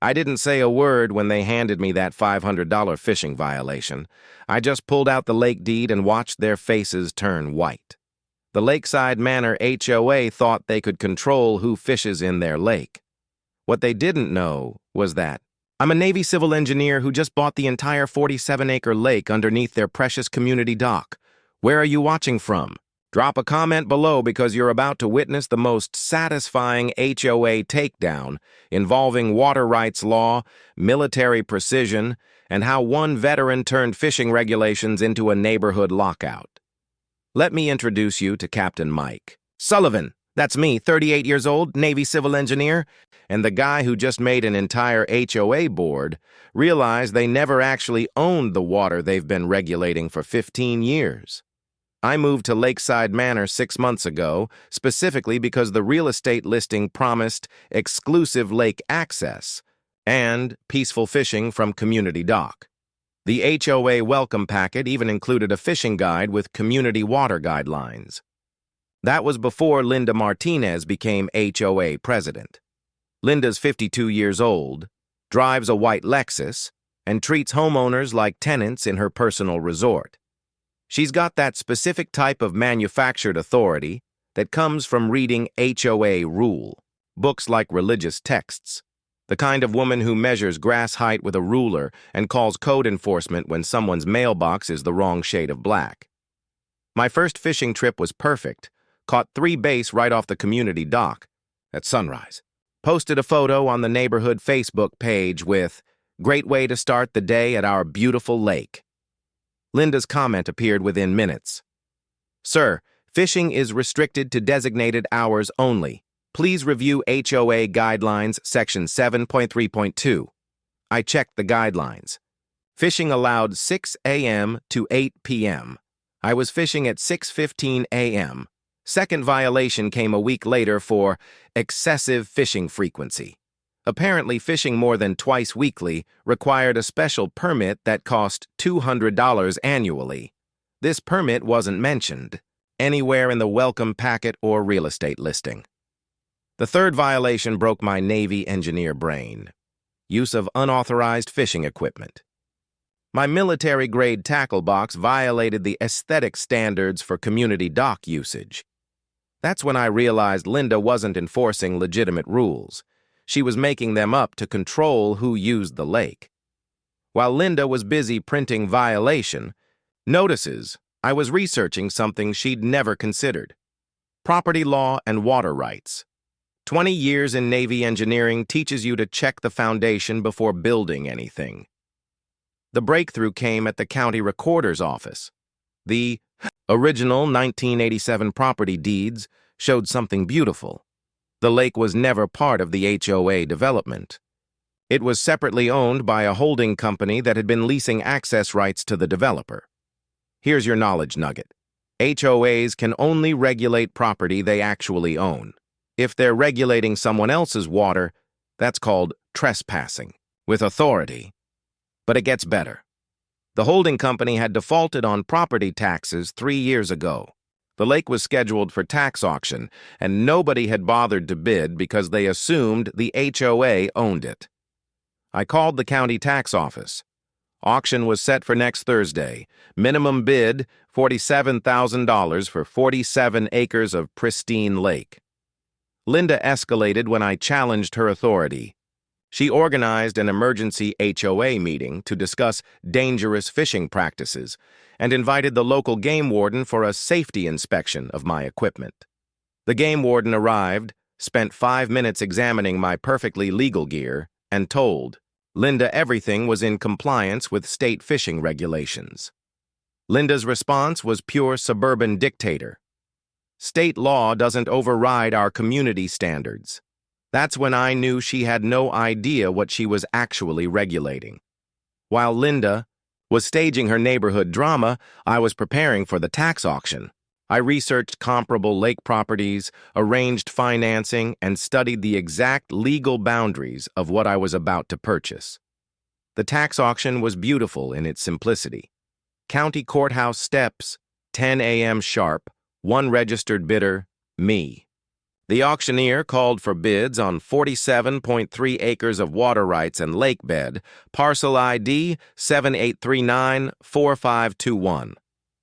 I didn't say a word when they handed me that $500 fishing violation. I just pulled out the lake deed and watched their faces turn white. The Lakeside Manor HOA thought they could control who fishes in their lake. What they didn't know was that I'm a Navy civil engineer who just bought the entire 47-acre lake underneath their precious community dock. Where are you watching from? Drop a comment below because you're about to witness the most satisfying HOA takedown involving water rights law, military precision, and how one veteran turned fishing regulations into a neighborhood lockout. Let me introduce you to Captain Mike Sullivan. That's me, 38 years old, Navy civil engineer, and the guy who just made an entire HOA board realize they never actually owned the water they've been regulating for 15 years. I moved to Lakeside Manor 6 months ago, specifically because the real estate listing promised exclusive lake access and peaceful fishing from community dock. The HOA welcome packet even included a fishing guide with community water guidelines. That was before Linda Martinez became HOA president. Linda's 52 years old, drives a white Lexus, and treats homeowners like tenants in her personal resort. She's got that specific type of manufactured authority that comes from reading HOA rule, books like religious texts, the kind of woman who measures grass height with a ruler and calls code enforcement when someone's mailbox is the wrong shade of black. My first fishing trip was perfect, caught 3 bass right off the community dock at sunrise, posted a photo on the neighborhood Facebook page with, "Great way to start the day at our beautiful lake." Linda's comment appeared within minutes. "Sir, fishing is restricted to designated hours only. Please review HOA Guidelines Section 7.3.2. I checked the guidelines. Fishing allowed 6 a.m. to 8 p.m. I was fishing at 6:15 a.m. Second violation came a week later for excessive fishing frequency. Apparently, fishing more than twice weekly required a special permit that cost $200 annually. This permit wasn't mentioned anywhere in the welcome packet or real estate listing. The third violation broke my Navy engineer brain: use of unauthorized fishing equipment. My military-grade tackle box violated the aesthetic standards for community dock usage. That's when I realized Linda wasn't enforcing legitimate rules. She was making them up to control who used the lake. While Linda was busy printing violation notices, I was researching something she'd never considered: property law and water rights. 20 years in Navy engineering teaches you to check the foundation before building anything. The breakthrough came at the county recorder's office. The original 1987 property deeds showed something beautiful. The lake was never part of the HOA development. It was separately owned by a holding company that had been leasing access rights to the developer. Here's your knowledge nugget. HOAs can only regulate property they actually own. If they're regulating someone else's water, that's called trespassing, with authority. But it gets better. The holding company had defaulted on property taxes 3 years ago. The lake was scheduled for tax auction, and nobody had bothered to bid because they assumed the HOA owned it. I called the county tax office. Auction was set for next Thursday. Minimum bid, $47,000 for 47 acres of pristine lake. Linda escalated when I challenged her authority. She organized an emergency HOA meeting to discuss dangerous fishing practices and invited the local game warden for a safety inspection of my equipment. The game warden arrived, spent 5 minutes examining my perfectly legal gear, and told Linda everything was in compliance with state fishing regulations. Linda's response was pure suburban dictator. State law doesn't override our community standards. That's when I knew she had no idea what she was actually regulating. While Linda was staging her neighborhood drama, I was preparing for the tax auction. I researched comparable lake properties, arranged financing, and studied the exact legal boundaries of what I was about to purchase. The tax auction was beautiful in its simplicity. County courthouse steps, 10 a.m. sharp, one registered bidder, me. The auctioneer called for bids on 47.3 acres of water rights and lake bed, parcel ID 78394521.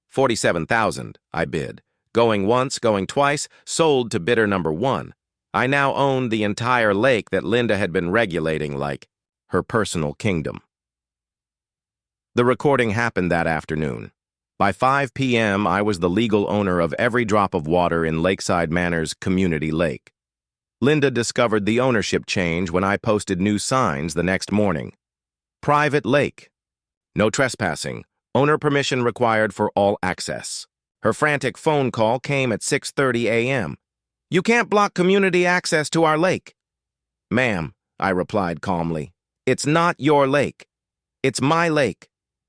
47,000, I bid. Going once, going twice, sold to bidder number 1. I now owned the entire lake that Linda had been regulating like her personal kingdom. The recording happened that afternoon. By 5 p.m., I was the legal owner of every drop of water in Lakeside Manor's community lake. Linda discovered the ownership change when I posted new signs the next morning. Private lake. No trespassing. Owner permission required for all access. Her frantic phone call came at 6:30 a.m. You can't block community access to our lake. Ma'am, I replied calmly, it's not your lake. It's my lake.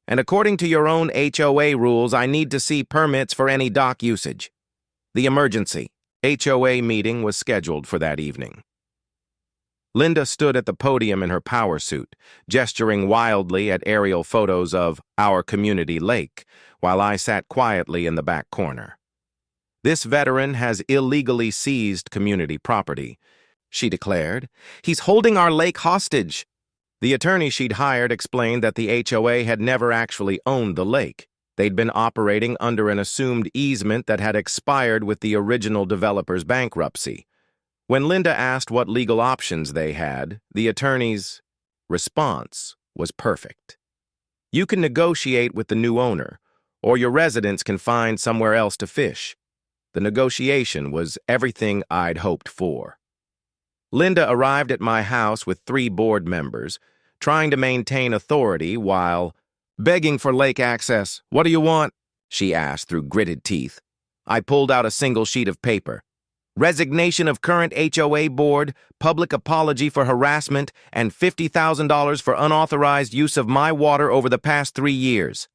And according to your own HOA rules, I need to see permits for any dock usage. The emergency HOA meeting was scheduled for that evening. Linda stood at the podium in her power suit, gesturing wildly at aerial photos of our community lake, while I sat quietly in the back corner. This veteran has illegally seized community property, she declared. He's holding our lake hostage. The attorney she'd hired explained that the HOA had never actually owned the lake. They'd been operating under an assumed easement that had expired with the original developer's bankruptcy. When Linda asked what legal options they had, the attorney's response was perfect. You can negotiate with the new owner, or your residents can find somewhere else to fish. The negotiation was everything I'd hoped for. Linda arrived at my house with 3 board members, trying to maintain authority while begging for lake access. What do you want? She asked through gritted teeth. I pulled out a single sheet of paper. Resignation of current HOA board, public apology for harassment, and $50,000 for unauthorized use of my water over the past 3 years.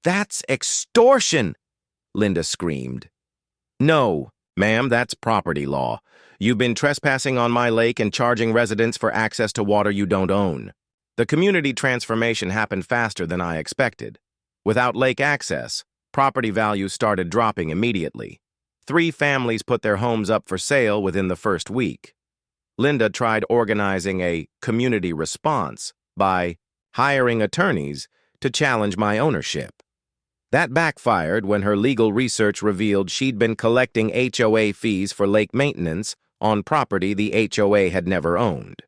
That's extortion, Linda screamed. No, ma'am, that's property law. You've been trespassing on my lake and charging residents for access to water you don't own. The community transformation happened faster than I expected. Without lake access, property values started dropping immediately. 3 families put their homes up for sale within the first week. Linda tried organizing a community response by hiring attorneys to challenge my ownership. That backfired when her legal research revealed she'd been collecting HOA fees for lake maintenance on property the HOA had never owned.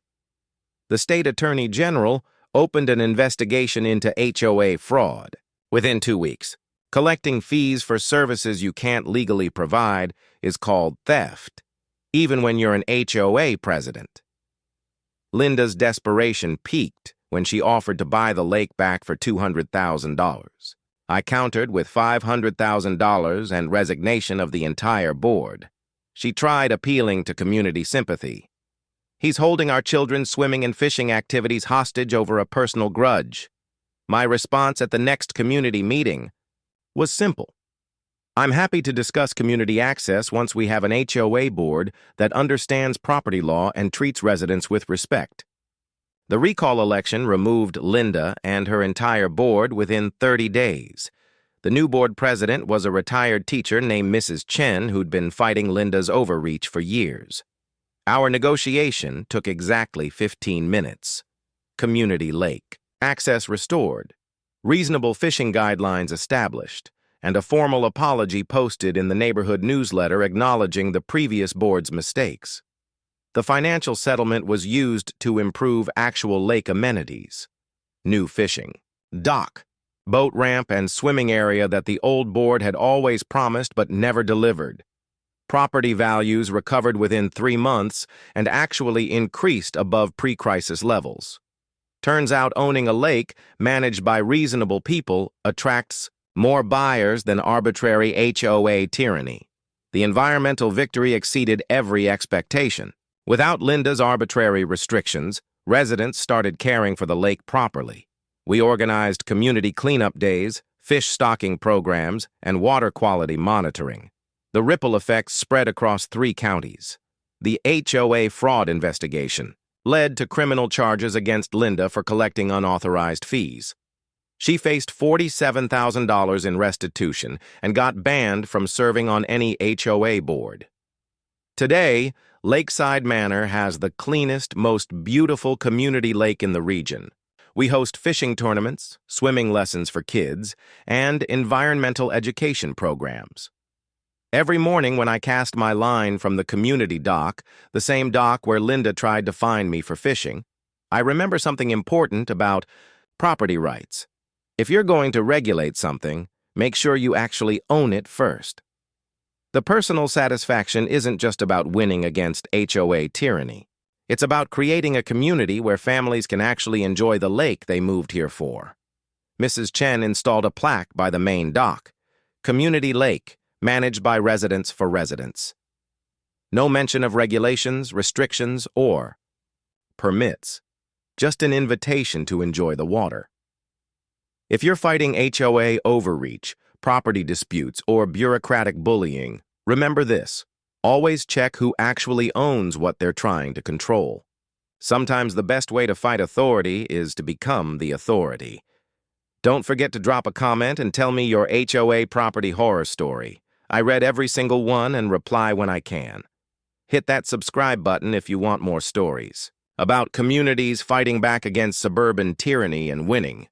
The state attorney general opened an investigation into HOA fraud. Within 2 weeks, collecting fees for services you can't legally provide is called theft, even when you're an HOA president. Linda's desperation peaked when she offered to buy the lake back for $200,000. I countered with $500,000 and resignation of the entire board. She tried appealing to community sympathy. He's holding our children's swimming and fishing activities hostage over a personal grudge. My response at the next community meeting was simple. I'm happy to discuss community access once we have an HOA board that understands property law and treats residents with respect. The recall election removed Linda and her entire board within 30 days. The new board president was a retired teacher named Mrs. Chen who'd been fighting Linda's overreach for years. Our negotiation took exactly 15 minutes. Community lake, access restored, reasonable fishing guidelines established, and a formal apology posted in the neighborhood newsletter acknowledging the previous board's mistakes. The financial settlement was used to improve actual lake amenities. New fishing, dock, boat ramp, and swimming area that the old board had always promised but never delivered. Property values recovered within 3 months and actually increased above pre-crisis levels. Turns out owning a lake managed by reasonable people attracts more buyers than arbitrary HOA tyranny. The environmental victory exceeded every expectation. Without Linda's arbitrary restrictions, residents started caring for the lake properly. We organized community cleanup days, fish stocking programs, and water quality monitoring. The ripple effects spread across 3 counties. The HOA fraud investigation led to criminal charges against Linda for collecting unauthorized fees. She faced $47,000 in restitution and got banned from serving on any HOA board. Today, Lakeside Manor has the cleanest, most beautiful community lake in the region. We host fishing tournaments, swimming lessons for kids, and environmental education programs. Every morning when I cast my line from the community dock, the same dock where Linda tried to find me for fishing, I remember something important about property rights. If you're going to regulate something, make sure you actually own it first. The personal satisfaction isn't just about winning against HOA tyranny. It's about creating a community where families can actually enjoy the lake they moved here for. Mrs. Chen installed a plaque by the main dock, Community Lake, managed by residents for residents. No mention of regulations, restrictions, or permits. Just an invitation to enjoy the water. If you're fighting HOA overreach, property disputes, or bureaucratic bullying, remember this: always check who actually owns what they're trying to control. Sometimes the best way to fight authority is to become the authority. Don't forget to drop a comment and tell me your HOA property horror story. I read every single one and reply when I can. Hit that subscribe button if you want more stories about communities fighting back against suburban tyranny and winning.